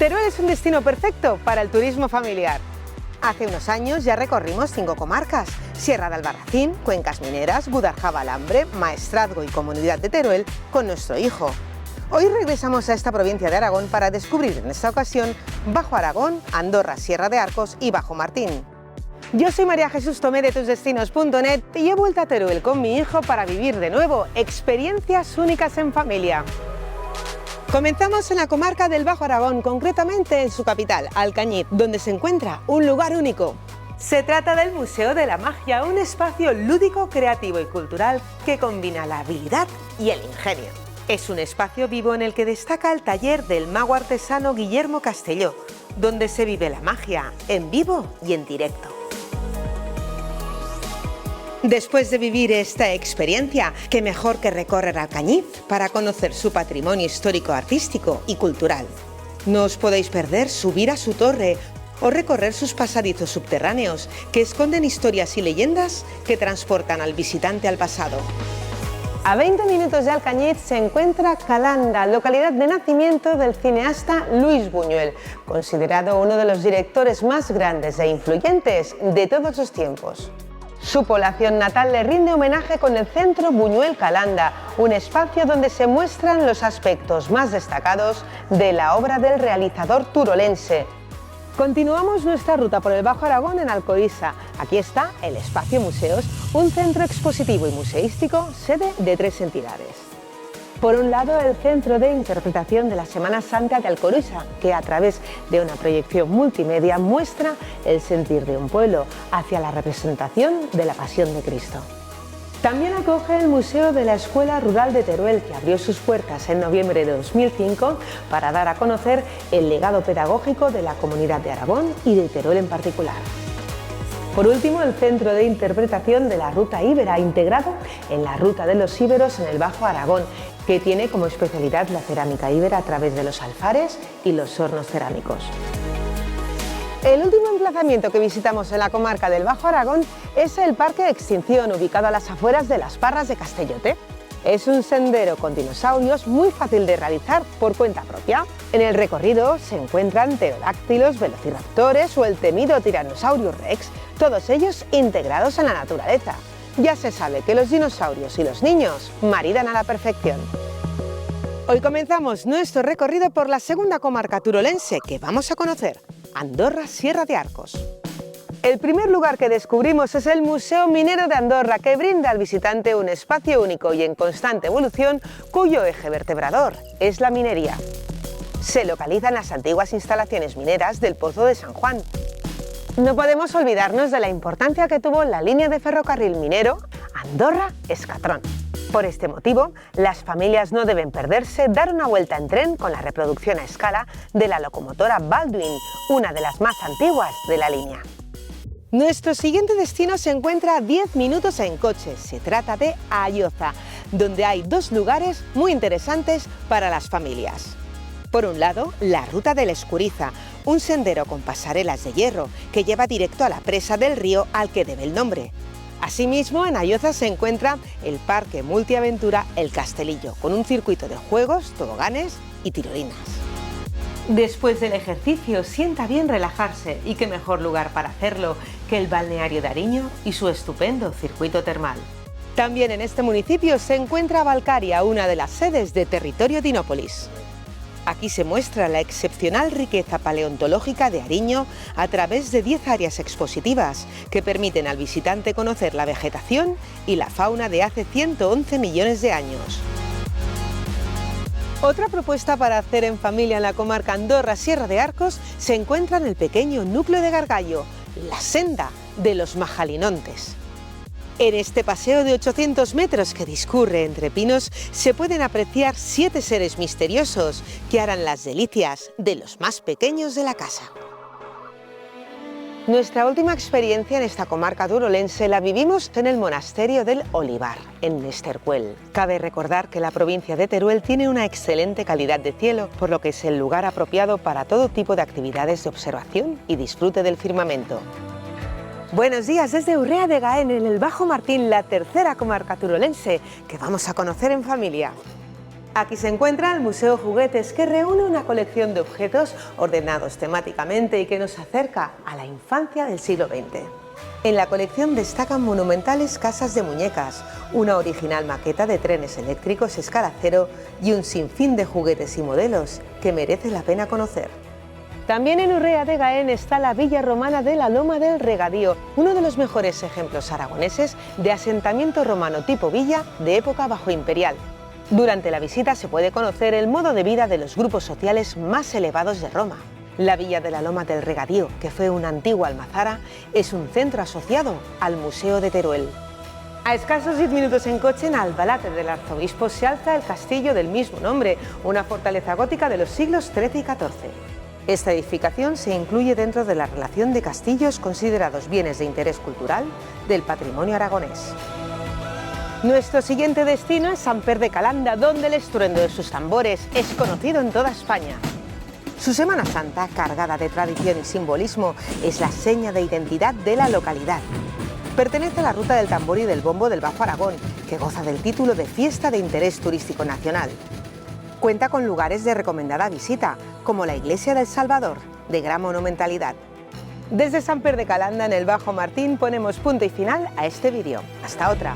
Teruel es un destino perfecto para el turismo familiar. Hace unos años ya recorrimos 5 comarcas: Sierra de Albarracín, Cuencas Mineras, Guadalajara-Balambre, Maestrazgo y Comunidad de Teruel con nuestro hijo. Hoy regresamos a esta provincia de Aragón para descubrir en esta ocasión Bajo Aragón, Andorra, Sierra de Arcos y Bajo Martín. Yo soy María Jesús Tomé de tusdestinos.net y he vuelto a Teruel con mi hijo para vivir de nuevo experiencias únicas en familia. Comenzamos en la comarca del Bajo Aragón, concretamente en su capital, Alcañiz, donde se encuentra un lugar único. Se trata del Museo de la Magia, un espacio lúdico, creativo y cultural que combina la habilidad y el ingenio. Es un espacio vivo en el que destaca el taller del mago artesano Guillermo Castelló, donde se vive la magia en vivo y en directo. Después de vivir esta experiencia, qué mejor que recorrer Alcañiz para conocer su patrimonio histórico, artístico y cultural. No os podéis perder subir a su torre o recorrer sus pasadizos subterráneos que esconden historias y leyendas que transportan al visitante al pasado. A 20 minutos de Alcañiz se encuentra Calanda, localidad de nacimiento del cineasta Luis Buñuel, considerado uno de los directores más grandes e influyentes de todos los tiempos. Su población natal le rinde homenaje con el Centro Buñuel Calanda, un espacio donde se muestran los aspectos más destacados de la obra del realizador turolense. Continuamos nuestra ruta por el Bajo Aragón en Alcoriza. Aquí está el Espacio Museos, un centro expositivo y museístico, sede de 3 entidades. Por un lado, el Centro de Interpretación de la Semana Santa de Alcoriza, que a través de una proyección multimedia muestra el sentir de un pueblo hacia la representación de la Pasión de Cristo. También acoge el Museo de la Escuela Rural de Teruel, que abrió sus puertas en noviembre de 2005 para dar a conocer el legado pedagógico de la Comunidad de Aragón y de Teruel en particular. Por último, el Centro de Interpretación de la Ruta Íbera, integrado en la Ruta de los Íberos en el Bajo Aragón, que tiene como especialidad la cerámica íbera a través de los alfares y los hornos cerámicos. El último emplazamiento que visitamos en la comarca del Bajo Aragón es el Parque de Extinción, ubicado a las afueras de Las Parras de Castellote. Es un sendero con dinosaurios muy fácil de realizar por cuenta propia. En el recorrido se encuentran pterodáctilos, velociraptores o el temido Tyrannosaurus Rex, todos ellos integrados en la naturaleza. Ya se sabe que los dinosaurios y los niños maridan a la perfección. Hoy comenzamos nuestro recorrido por la segunda comarca turolense que vamos a conocer, Andorra, Sierra de Arcos. El primer lugar que descubrimos es el Museo Minero de Andorra, que brinda al visitante un espacio único y en constante evolución, cuyo eje vertebrador es la minería. Se localiza en las antiguas instalaciones mineras del Pozo de San Juan. No podemos olvidarnos de la importancia que tuvo la línea de ferrocarril minero Andorra-Escatrón. Por este motivo, las familias no deben perderse dar una vuelta en tren con la reproducción a escala de la locomotora Baldwin, una de las más antiguas de la línea. Nuestro siguiente destino se encuentra a 10 minutos en coche. Se trata de Ayoza, donde hay 2 lugares muy interesantes para las familias. Por un lado, la Ruta del Escuriza, un sendero con pasarelas de hierro que lleva directo a la presa del río al que debe el nombre. Asimismo, en Ayoza se encuentra el Parque Multiaventura El Castelillo, con un circuito de juegos, toboganes y tirolinas. Después del ejercicio, sienta bien relajarse, y qué mejor lugar para hacerlo que el balneario de Ariño y su estupendo circuito termal. También en este municipio se encuentra Balcaria, una de las sedes de Territorio Dinópolis. Aquí se muestra la excepcional riqueza paleontológica de Ariño a través de 10 áreas expositivas que permiten al visitante conocer la vegetación y la fauna de hace 111 millones de años. Otra propuesta para hacer en familia en la comarca Andorra-Sierra de Arcos se encuentra en el pequeño núcleo de Gargallo, la senda de los Majalinontes. En este paseo de 800 metros que discurre entre pinos se pueden apreciar 7 seres misteriosos que harán las delicias de los más pequeños de la casa. Nuestra última experiencia en esta comarca turolense la vivimos en el monasterio del Olivar, en Nestercuel. Cabe recordar que la provincia de Teruel tiene una excelente calidad de cielo, por lo que es el lugar apropiado para todo tipo de actividades de observación y disfrute del firmamento. Buenos días desde Urrea de Gaén, en el Bajo Martín, la tercera comarca turolense que vamos a conocer en familia. Aquí se encuentra el Museo Juguetes, que reúne una colección de objetos ordenados temáticamente y que nos acerca a la infancia del siglo XX. En la colección destacan monumentales casas de muñecas, una original maqueta de trenes eléctricos escala cero y un sinfín de juguetes y modelos que merece la pena conocer. También en Urrea de Gaén está la villa romana de la Loma del Regadío, uno de los mejores ejemplos aragoneses de asentamiento romano tipo villa de época bajoimperial. Durante la visita se puede conocer el modo de vida de los grupos sociales más elevados de Roma. La villa de la Loma del Regadío, que fue una antigua almazara, es un centro asociado al Museo de Teruel. A escasos 10 minutos en coche, en Albalate del Arzobispo, se alza el castillo del mismo nombre, una fortaleza gótica de los siglos XIII y XIV. Esta edificación se incluye dentro de la relación de castillos considerados bienes de interés cultural del patrimonio aragonés. Nuestro siguiente destino es Samper de Calanda, donde el estruendo de sus tambores es conocido en toda España. Su Semana Santa, cargada de tradición y simbolismo, es la seña de identidad de la localidad. Pertenece a la Ruta del Tambor y del Bombo del Bajo Aragón, que goza del título de Fiesta de Interés Turístico Nacional. Cuenta con lugares de recomendada visita, como la Iglesia del Salvador, de gran monumentalidad. Desde Samper de Calanda, en el Bajo Martín, ponemos punto y final a este vídeo. Hasta otra.